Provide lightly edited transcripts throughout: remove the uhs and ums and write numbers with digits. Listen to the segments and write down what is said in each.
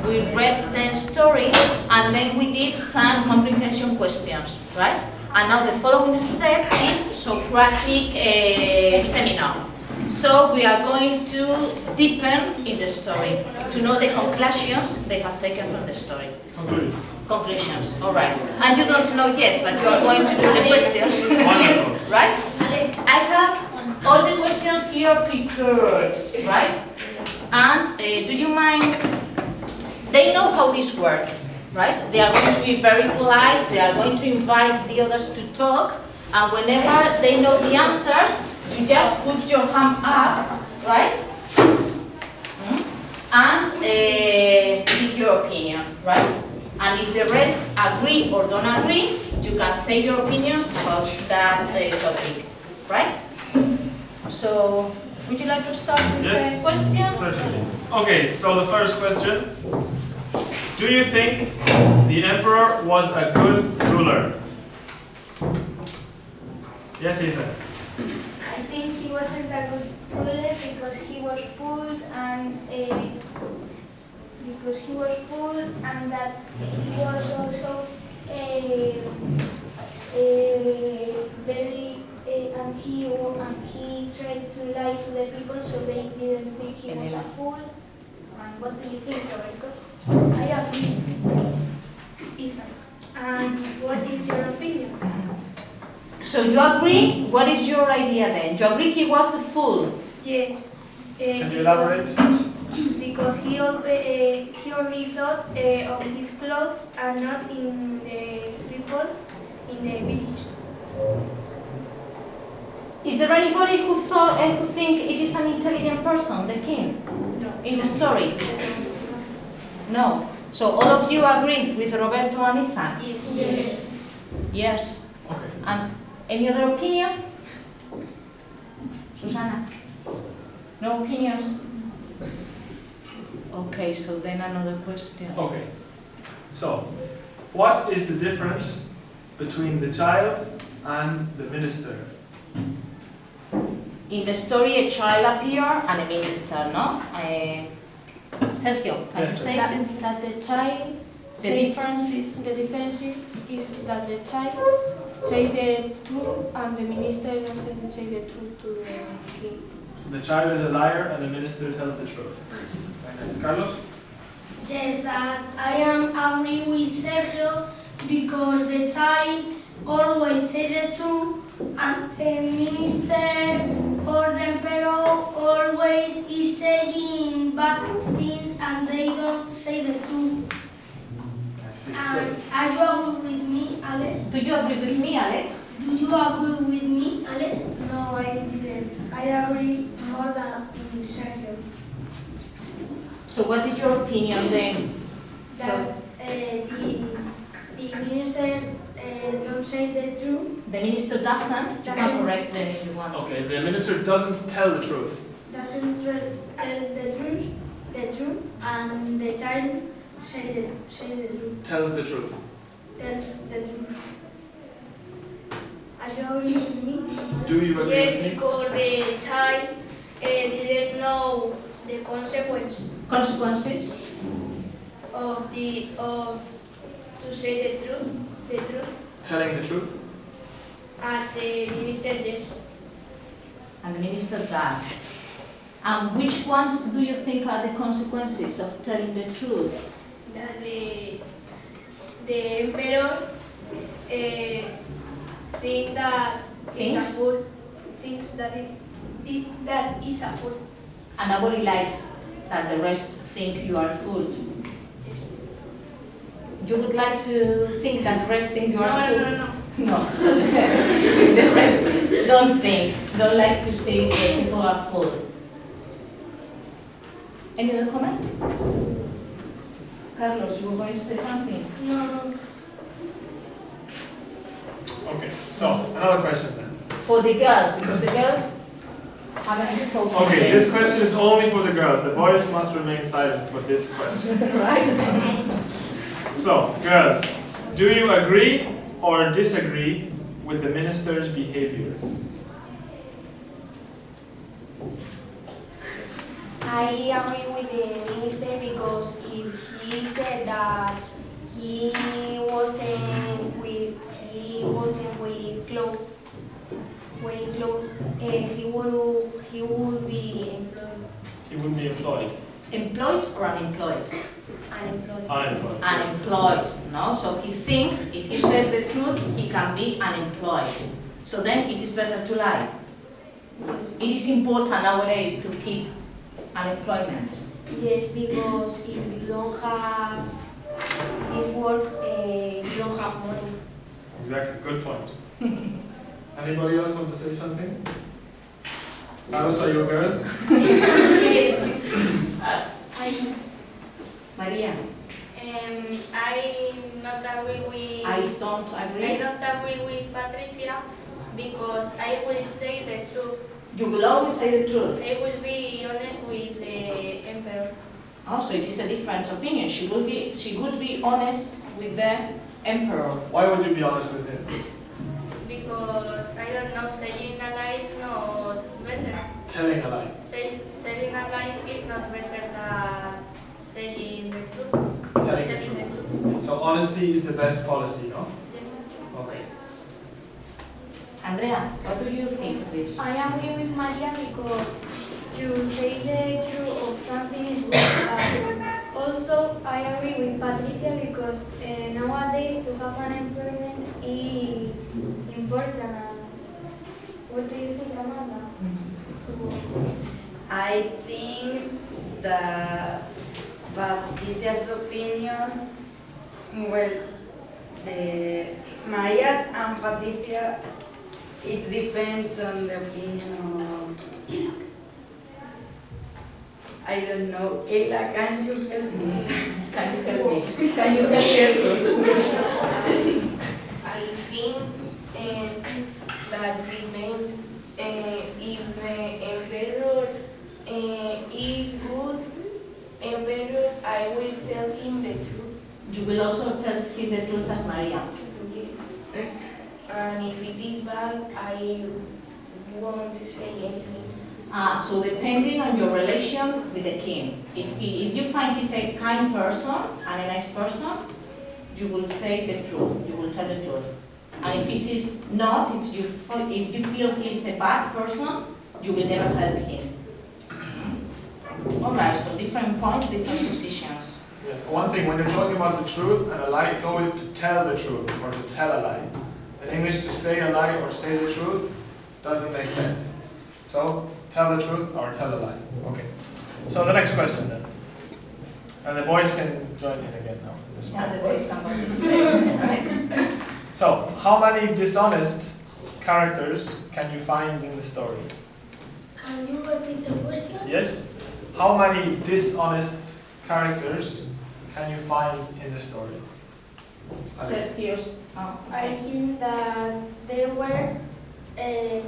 we read the story, and then we did some comprehension questions, right? And now the following step is Socratic seminar. So we are going to deepen in the story, to know the conclusions they have taken from the story. Conclusions. Conclusions, all right. And you don't know yet, but you are going to do the questions. Wonderful. Right? I have all the questions here prepared, right? And do you mind? They know how this works, right? They are going to be very polite, they are going to invite the others to talk, and whenever they know the answers, you just put your hand up, right? And give your opinion, right? And if the rest agree or don't agree, you can say your opinions about that topic, right? So, would you like to start with the question? Certainly. Okay, so the first question. Do you think the emperor was a good ruler? Yes, Ethan. I think he wasn't a good ruler because he was full and that he was also very and he tried to lie to the people so they didn't think he was a fool. And what do you think, Roberto? I agree, Ethan. And what is your opinion? So you agree? What is your idea then? You agree he was a fool? Yes. Can you elaborate? Because he only thought of his clothes and not in the people in the village. Is there anybody who think it is an intelligent person, the king, in the story? No. So all of you agree with Roberto and Ethan? Yes. Yes. Okay. And any other opinion? Susana? No opinions? Okay, so then another question. Okay. So, what is the difference between the child and the minister? In the story, a child appeared and a minister, no? Sergio, can you say that the child the difference is? the difference is that the child say the truth and the minister doesn't say the truth to the king. So the child is a liar and the minister tells the truth. Very nice. Carlos? Yes, that I am agree with Sergio because the child always say the truth and the minister or the emperor always is saying bad things and they don't say the truth. I see. And are you agree with me, Alex? Do you agree with me, Alex? Do you agree with me, Alex? No, I didn't. I agree more than in Sergio. So what is your opinion then? That the minister don't say the truth. The minister doesn't? You can correct them if you want. Okay, the minister doesn't tell the truth. Doesn't tell the truth, and the child say the truth. Tells the truth. Tells the truth. Are you agree with me? Do you agree with me? Because the child didn't know the consequence Consequences? of to say the truth, Telling the truth? and the minister yes. And the minister does. And which ones do you think are the consequences of telling the truth? That the emperor think that is a Thinks? fool. Thinks that that is a fool. And nobody likes that the rest think you are fooled. You would like to think that the rest think you are fooled? No. No, so the rest don't like to see people are fooled. Any other comment? Carlos, you were going to say something? No. Okay, so another question then. For the girls, because the girls haven't spoken. Okay, this question is only for the girls. The boys must remain silent for this question. Right? So, girls, do you agree or disagree with the minister's behavior? I agree with the minister because if he He wouldn't be employed. Employed or unemployed? Unemployed. Unemployed. Unemployed, no? So he thinks if he says the truth, he can be unemployed. So then it is better to lie. It is important nowadays to keep unemployment. Yes, because if you don't have this work, you don't have money. Exactly, good point. Anybody else want to say something? Carlos, are you a girl? Maria, I not agree with. I don't agree. I don't agree with Patricia because I will say the truth. You will always say the truth. I will be honest with the emperor. Also, it is a different opinion. She would be honest with the emperor. Why would you be honest with him? Because I don't know, saying a lie is not better. Telling a lie. Telling a lie is not better than saying the truth. Telling the truth. So honesty is the best policy, no? Yes. Okay. Andrea, what do you think of this? I agree with Maria because to say the truth of something is good. Also, I agree with Patricia because nowadays to have unemployment is important. What do you think, Amanda? I think that Patricia's opinion, well, the Maria's and Patricia, it depends on the opinion of, I don't know. Ella, can you help me? Can you help me? Can you help me? I think that depends if the emperor is good emperor, I will tell him the truth. You will also tell him the truth as Maria. And if it is bad, I won't say anything. So depending on your relation with the king, if you find he's a kind person and a nice person, you will say the truth. You will tell the truth. And if it is not, if you feel he's a bad person, you will never help him. All right. So different points, different positions. Yes. One thing, when you're talking about the truth and a lie, it's always to tell the truth or to tell a lie. In English, to say a lie or say the truth doesn't make sense. So, tell the truth or tell a lie. Okay. So the next question then. And the boys can join in again now for this Now one. the boys can participate, right? So, how many dishonest characters can you find in the story? Can you repeat the question? Yes? How many dishonest characters can you find in the story? Sergio's. Oh, I okay. think that there were the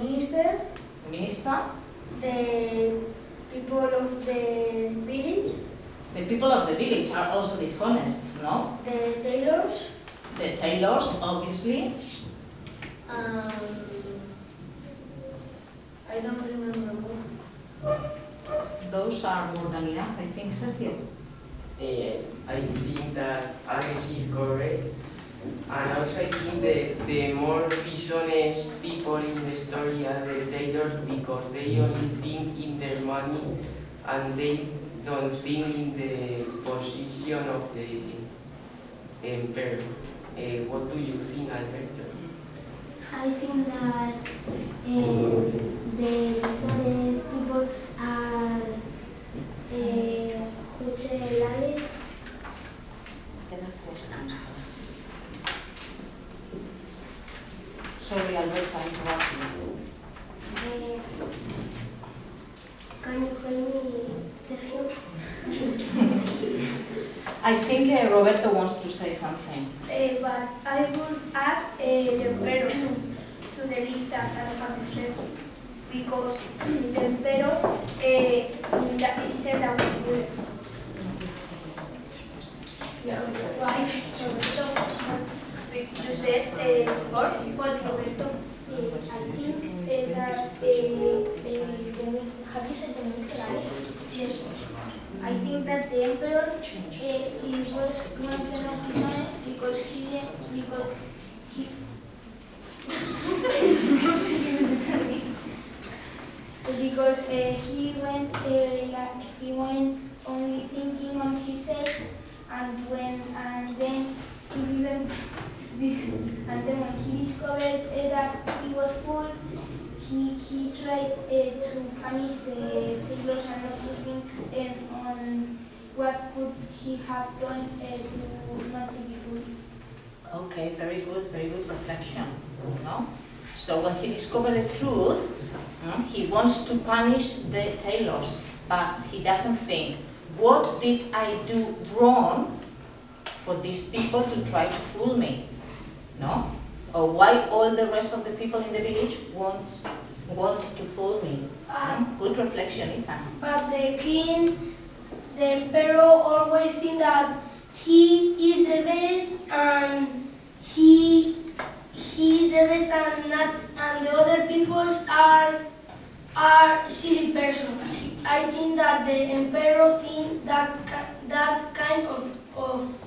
minister, Minister, the people of the village, the people of the village are also dishonest, no? the tailors, The tailors, obviously. I don't remember more. Those are more than enough, I think, Sergio. I think that Alex is correct. And also I think the more dishonest people in the story are the tailors because they only think in their money and they don't think in the position of the emperor. What do you think, Alberto? I think that the different people are Juchelales. Sorry, Alberto, I interrupted you. Can you help me, Sergio? I think Roberto wants to say something. but I would add the emperor to the list that Alejandro said because the emperor is a language. Why? You said before, What, Roberto? I think that have you said the minister? yes. I think that the emperor was one of the dishonest because he because he went and then he didn't. And then when he discovered that he was full, he tried to punish the failures and not to think on what could he have done to not to be full. Okay, very good reflection. No? So when he discovered the truth, he wants to punish the tailors, but he doesn't think, what did I do wrong for these people to try to fool me? No? Or why all the rest of the people in the village want to fool me? Good reflection, Ethan. But the king, the emperor, always think that he is the best and he is the best and the other peoples are silly persons. I think that the emperor thinks that kind of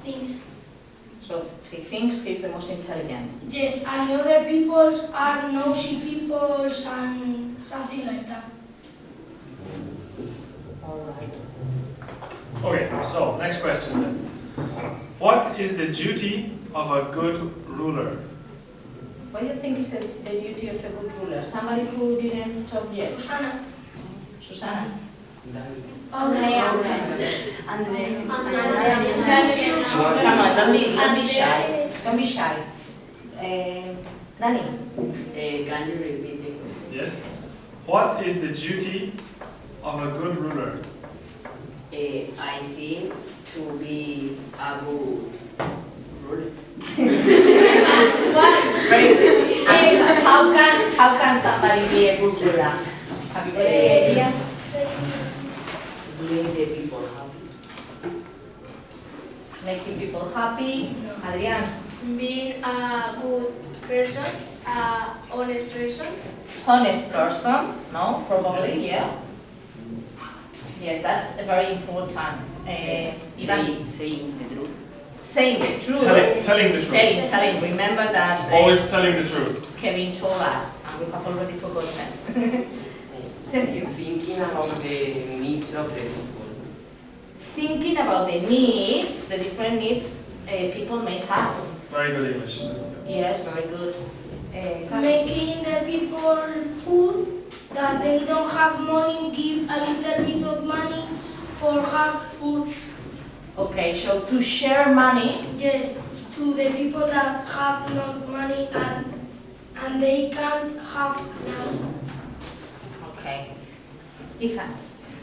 things. So he thinks he's the most intelligent. Yes, and the other peoples are nosy peoples and something like that. All right. Okay, so next question then. What is the duty of a good ruler? What do you think is the duty of a good ruler? Somebody who didn't talk yet? Susanna. Susanna? Andrea. Andrea. Andrea. Come on, don't be shy. Don't be shy. Danny? Can you repeat the question? Yes. What is the duty of a good ruler? I think to be a good ruler. Very good. How can somebody be a good ruler? Have you got any idea? Doing the people happy. Making people happy. Adrian? Being a good person, a honest person. Honest person? No, probably, yeah. Yes, that's very important. Saying the truth. Saying the truth. Telling the truth. Telling. Remember that Always telling the truth. Kevin told us, and we have already forgotten. Thinking about the needs of the people. Thinking about the needs, the different needs people may have. Very good English. Yes, very good. Making the people poor, that they don't have money, give a little bit of money for have food. Okay, so to share money. Yes, to the people that have not money and they can't have nothing. Okay. Ethan?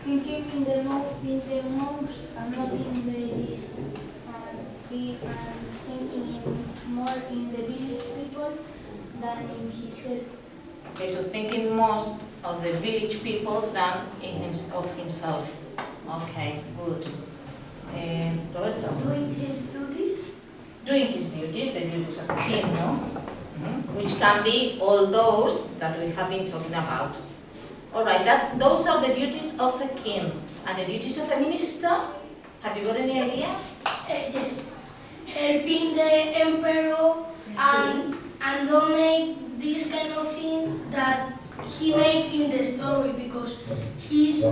Thinking in the most and not in the least. And thinking more in the village people than in himself. Okay, so thinking most of the village people than of himself. Okay, good. Roberto? Doing his duties. Doing his duties, the duties of a king, no? Which can be all those that we have been talking about. All right, those are the duties of a king. And the duties of a minister? Have you got any idea? Yes. Helping the emperor and don't make this kind of thing that he made in the story, because he's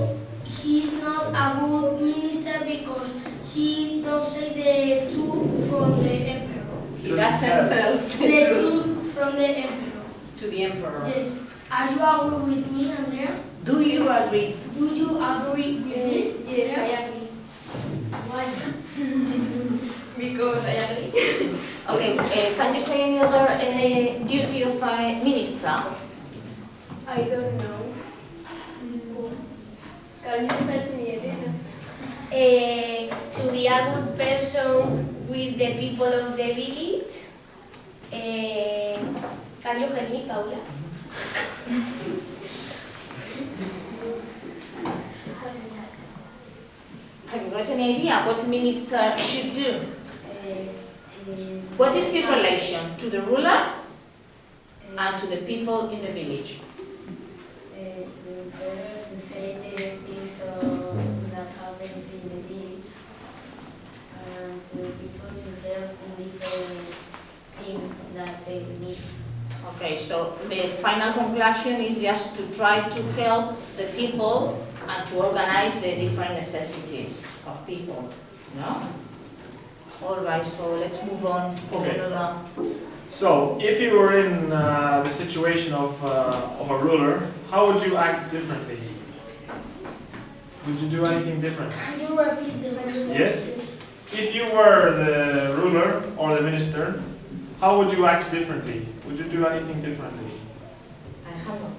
not a good minister because he don't say the truth from the emperor. He doesn't tell The truth from the emperor. to the emperor. Yes. Are you agree with me, Andrea? Do you agree? Do you agree with me? Yes, I agree. Why? Because I agree. Okay, can you say any other duty of a minister? I don't know. Can you help me, Elena? To be a good person with the people of the village. Can you help me, Paula? Have you got any idea what a minister should do? What is his relation to the ruler and to the people in the village? To say the things that happens in the village and to people to help in different things that they need. Okay, so the final conclusion is just to try to help the people and to organize the different necessities of people, no? Alright, so let's move on to Okay. another. So, if you were in the situation of a ruler, how would you act differently? Would you do anything different? Can you repeat the question? Yes. If you were the ruler or the minister, how would you act differently? Would you do anything differently? I have no.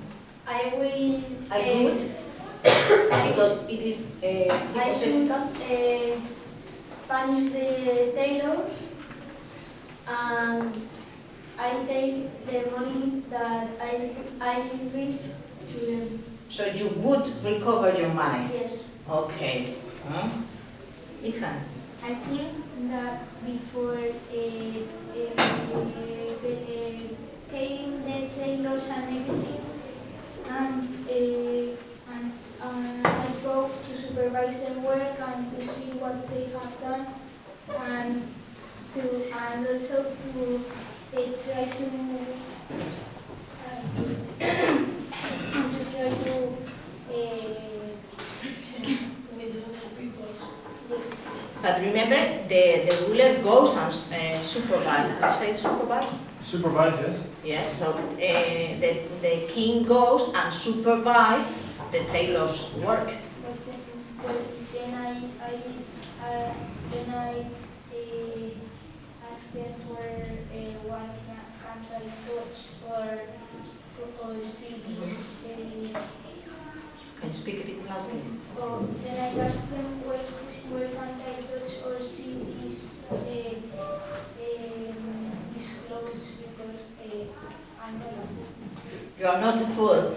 I will. I would, because it is I should hypothetical. punish the tailors and I take the money that I give to them. So you would recover your money. Yes. Okay. Ethan. I think that before paying the tailors and everything, I go to supervise their work and to see what they have done, and also to try But remember, the ruler goes and supervises. Did you say supervise? Supervise, yes. Yes, so the king goes and supervises the tailor's work. then I ask them for what can't I touch or see this. Can you speak a bit loudly? So then I ask them where can't I touch or see these clothes because I'm not. You are not a fool.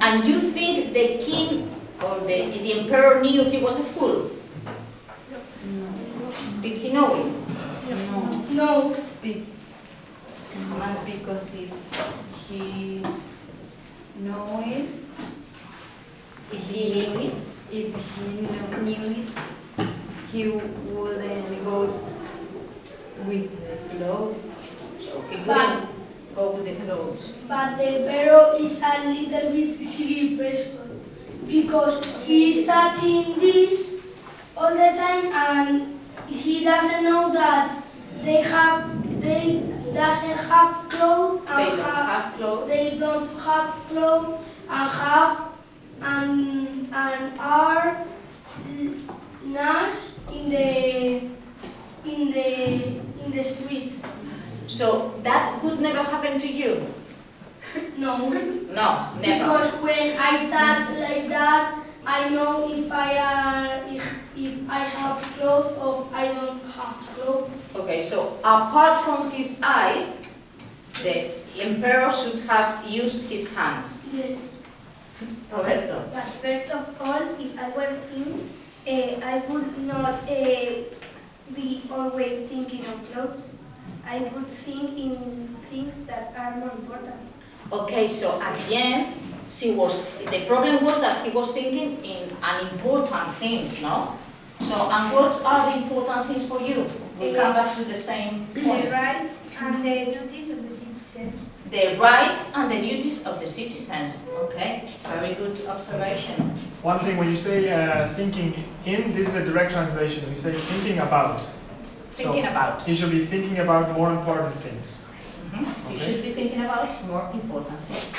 And you think the king or the emperor knew he was a fool? No. Did he know it? No. No. Because if he know it, If he knew it? if he knew it, he wouldn't go with the clothes. So he But- wouldn't go with the clothes. But the Pharaoh is a little bit silly person because he is touching this all the time and he doesn't know that they doesn't have clothes They don't have clothes. they don't have clothes and are nurse in the street. So that would never happen to you? No. No, never. Because when I touch like that, I know if I have clothes or I don't have clothes. Okay, so apart from his eyes, the emperor should have used his hands. Yes. Roberto. But first of all, if I were him, I would not be always thinking of clothes. I would think in things that are more important. Okay, so at the end, the problem was that he was thinking in unimportant things, no? So, and what are the important things for you? We come back to the same The point. rights and the duties of the citizens. The rights and the duties of the citizens. Okay, very good observation. One thing, when you say thinking in, this is a direct translation. We say thinking about. Thinking about. He should be thinking about more important things. You Okay. should be thinking about more important things.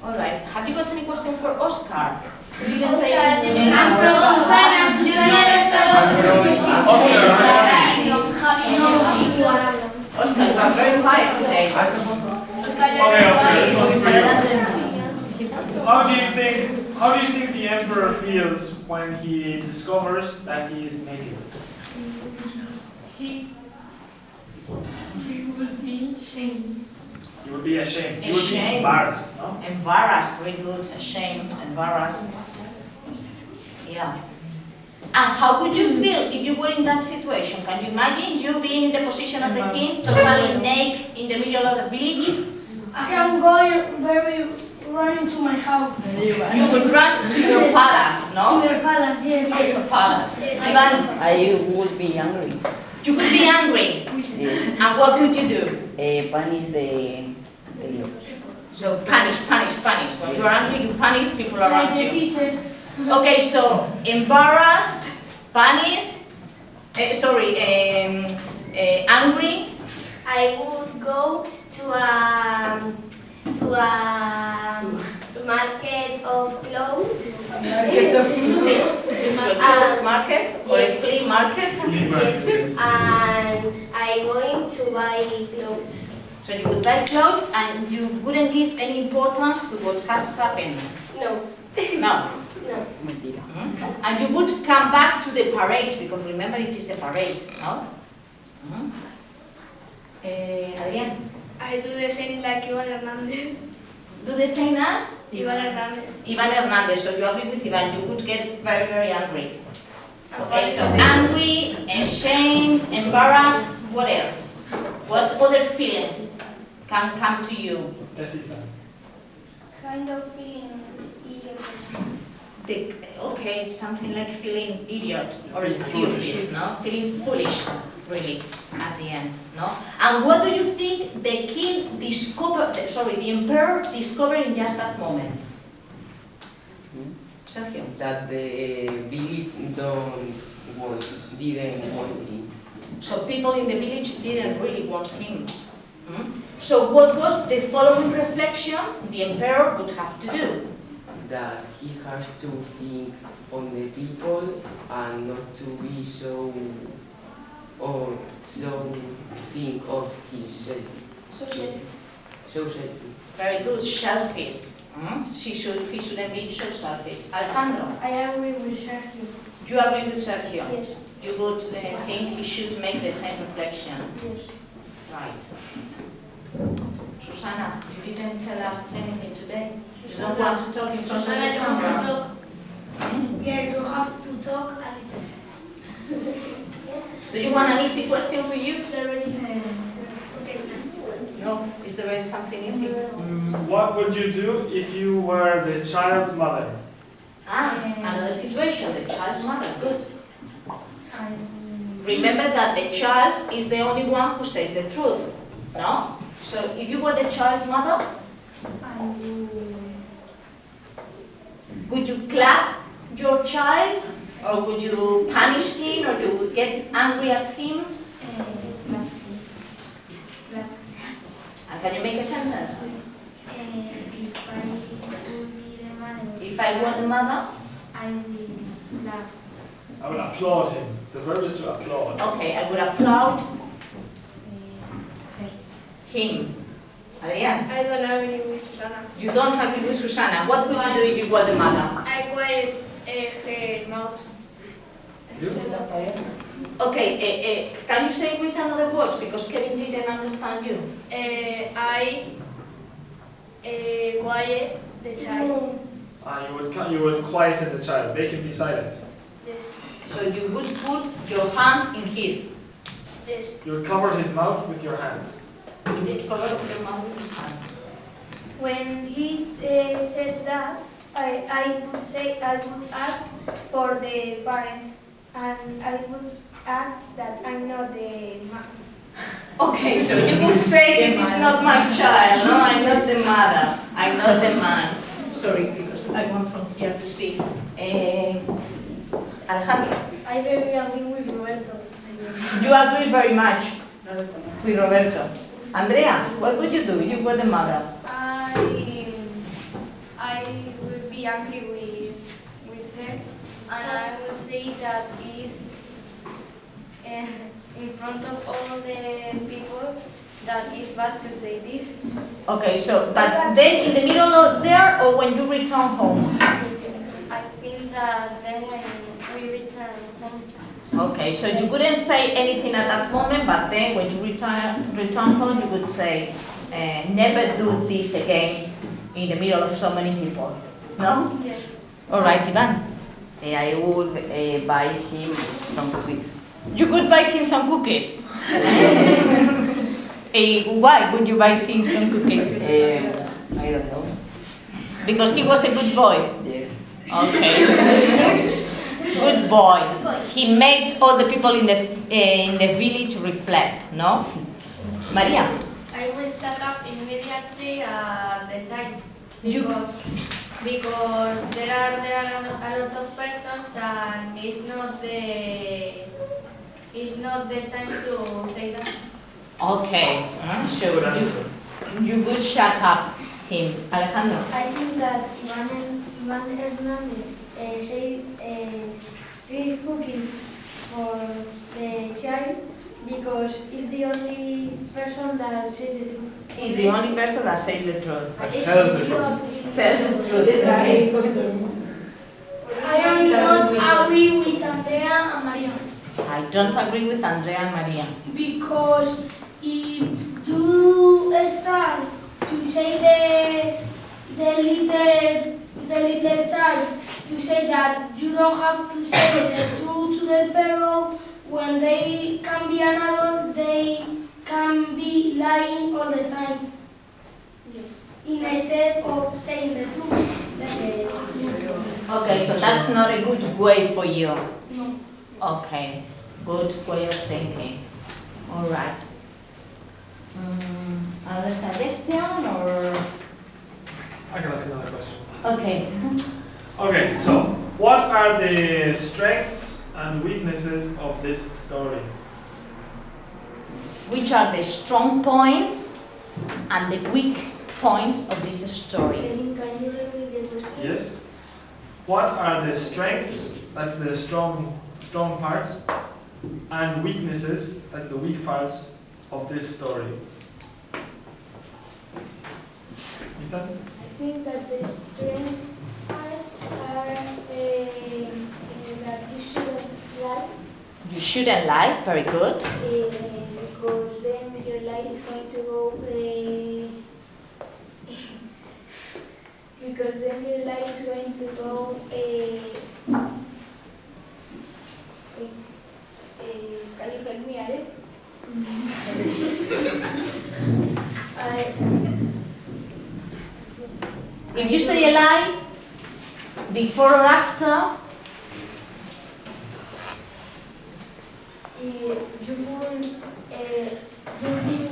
All right, have you got any question for Oscar? You didn't say anything. I'm from Susana. Oscar, you are very quiet today. Okay, Oscar, this one's for you. How do you think the emperor feels when he discovers that he is naked? He will be ashamed. You would be ashamed. You would be Ashamed. embarrassed, no? Embarrassed, very good, ashamed, embarrassed. Yeah. And how would you feel if you were in that situation? Can you imagine you being in the position of the king, totally naked in the middle of the village? I am going running to my house. You would run to your palace, no? To the palace, yes, To your yes. palace. Ivan, I would be angry. you could be angry. Yes. And what would you do? Punish the tailor. So punish. When you are angry, you punish people Like around the you. teacher. Okay, so embarrassed, punished, Angry? I would go to a market of clothes. Market of a clothes market or a flea market? Yes, and I'm going to buy clothes. So you would buy clothes and you wouldn't give any importance to what has happened? No. No. No. And you would come back to the parade, because remember it is a parade, no? Adrián? I do the same like Ivan Hernandez. Do the same as? Ivan Hernandez. Ivan Hernandez, so you agree with Ivan, you would get very, very angry. Okay, so angry, ashamed, embarrassed, what else? What other feelings can come to you? Yes, Ethan. Kind of feeling idiot. Okay, something like feeling idiot or Feeling stupid, no? Feeling foolish, really, at the end, no? And what do you think the king discovered, the emperor discovered in just that moment? Sergio? That the village didn't want him. So people in the village didn't really want him. So what was the following reflection the emperor would have to do? That he has to think on the people and not to be so think of himself. So selfish. Very good, selfish. He shouldn't be so selfish. Alejandro, I agree with Sergio. you agree with Sergio? Yes. You would think he should make the same reflection. Yes. Right. Susana, you didn't tell us anything today. You don't want to talk in front of the Susana, you have to camera. talk. Yeah, you have to talk a little. Do you want an easy question for you? Okay. No? Is there something easy? What would you do if you were the child's mother? Another situation, the child's mother. Good. Remember that the child is the only one who says the truth. No? So if you were the child's mother, would you clap your child? Or would you punish him? Or you would get angry at him? And can you make a sentence? If I were the mother? I will laugh. I would applaud him. The verb is to applaud. Okay, I would applaud him. Adrián, I don't agree with Susana. you don't agree with Susana. What would you do if you were the mother? I quiet her mouth. Okay, can you say it with another words? Because Kevin didn't understand you. I quiet the child. You would quieten the child, make him be silent. Yes. So you would put your hand in his. Yes. You would cover his mouth with your hand. You would cover your mouth with your hand. When he said that, I would ask for the parents, and I would add that I'm not the mom. Okay, so you would say this is not my child, no? I'm not the mother, I'm not the man. Sorry, because I want from here to see. Alejandro, I very agree with Roberto. you agree very much with Roberto. Andrea, what would you do if you were the mother? I would be angry with her, and I would say that is in front of all the people that is bad to say this. Okay, so, but then in the middle of there or when you return home? I think that then when we return home. Okay, so you wouldn't say anything at that moment, but then when you return home, you would say, never do this again in the middle of so many people. No? Yes. All right, Ivan. I would buy him some cookies. You could buy him some cookies. Why would you buy him some cookies? I don't know. Because he was a good boy. Yes. Okay. Good boy. He made all the people in the village reflect, no? Maria. I will shut up immediately the child You- because there are a lot of persons and it's not the It's not the time to say that. Okay, sure. Good answer. You would shut up him, Alejandro. I think that Ivan Hernandez said three cookies for the child because he's the only person that said the truth. He's the only person that says the truth. That tells the truth. Tells the truth, right? I am not agree with Andrea and Maria I don't agree with Andrea and Maria. because if you start to say the little child to say that you don't have to say the truth to the parent when they can be an adult, they can be lying all the time. Instead of saying the truth. Okay, so that's not a good way for you. No. Okay, good way of thinking. All right. Another suggestion or? I can ask another question. Okay. Okay, so what are the strengths and weaknesses of this story? Which are the strong points and the weak points of this story? Can you repeat the question? Yes. What are the strengths, that's the strong parts, and weaknesses, that's the weak parts of this story? Ethan? I think that the strength parts are that you shouldn't lie, You shouldn't lie, very good. because then your life is going to go. Because then your life is going to go. Can you help me, Alex? If you say a lie, before or after, You will you think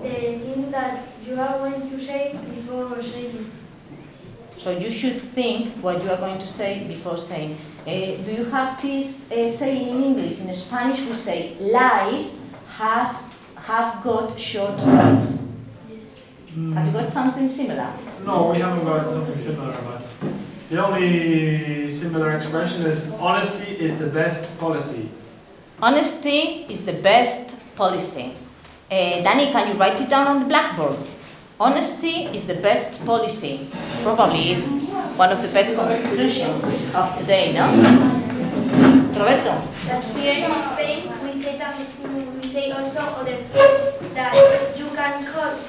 the thing that you are going to say before saying. so you should think what you are going to say before saying. Do you have this saying in English? In Spanish we say, lies have got short legs. Have you got something similar? No, we haven't got something similar, but the only similar expression is honesty is the best policy. Honesty is the best policy. Danny, can you write it down on the blackboard? Honesty is the best policy. Probably is one of the best conclusions of today, no? Roberto? But here in Spain, we say also other things that you can catch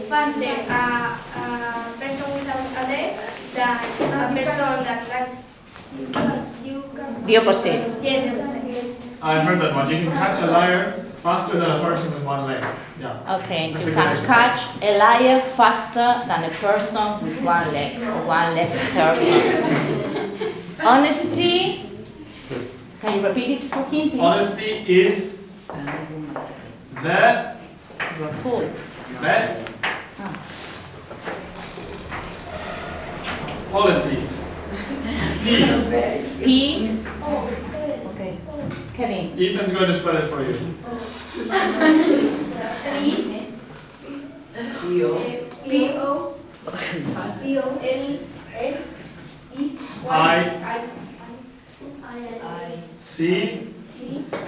faster a person without a leg than a person that catch. The opposite. Yes, the opposite. I've heard that one. You can catch a liar faster than a person with one leg. Yeah. Okay, That's you a can good catch a liar faster than a person with one leg, or one-legged person. Honesty, can you repeat it for him, please? Honesty is the Cool. best policy. P. Okay. Kevin. Ethan's going to spell it for you.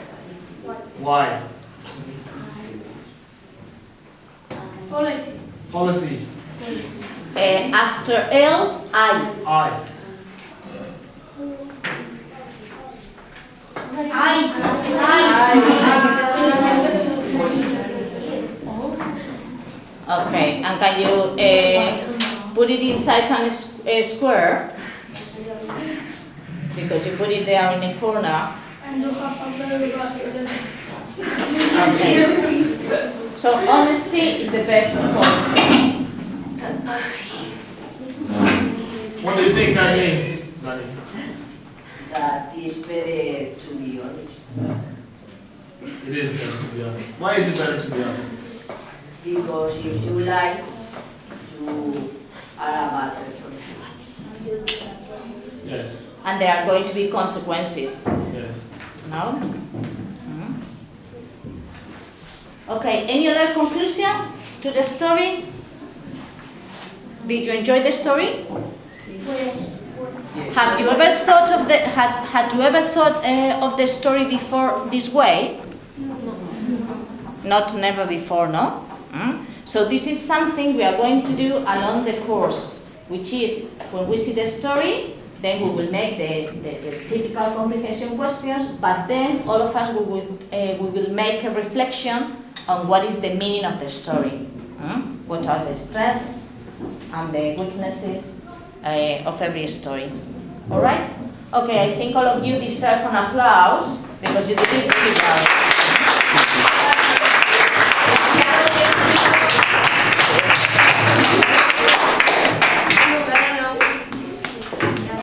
I-C-Y. Policy. Policy. After L, I. I. Okay, and can you put it inside a square? Because you put it there in a corner. And you have a very bad Okay. So honesty is the best policy. What do you think that means, Danny? That is better to be honest. It is better to be honest. Why is it better to be honest? Because if you lie, you are a bad person. Yes. And there are going to be consequences. Yes. No? Okay, any other conclusion to the story? Did you enjoy the story? Have you ever thought of the had you ever thought of the story before this way? Not never before, no? So this is something we are going to do along the course, which is when we see the story, then we will make the typical comprehension questions, but then all of us we will make a reflection on what is the meaning of the story. What are the strengths and the weaknesses of every story. All right? Okay, I think all of you deserve an applause because you did it really well.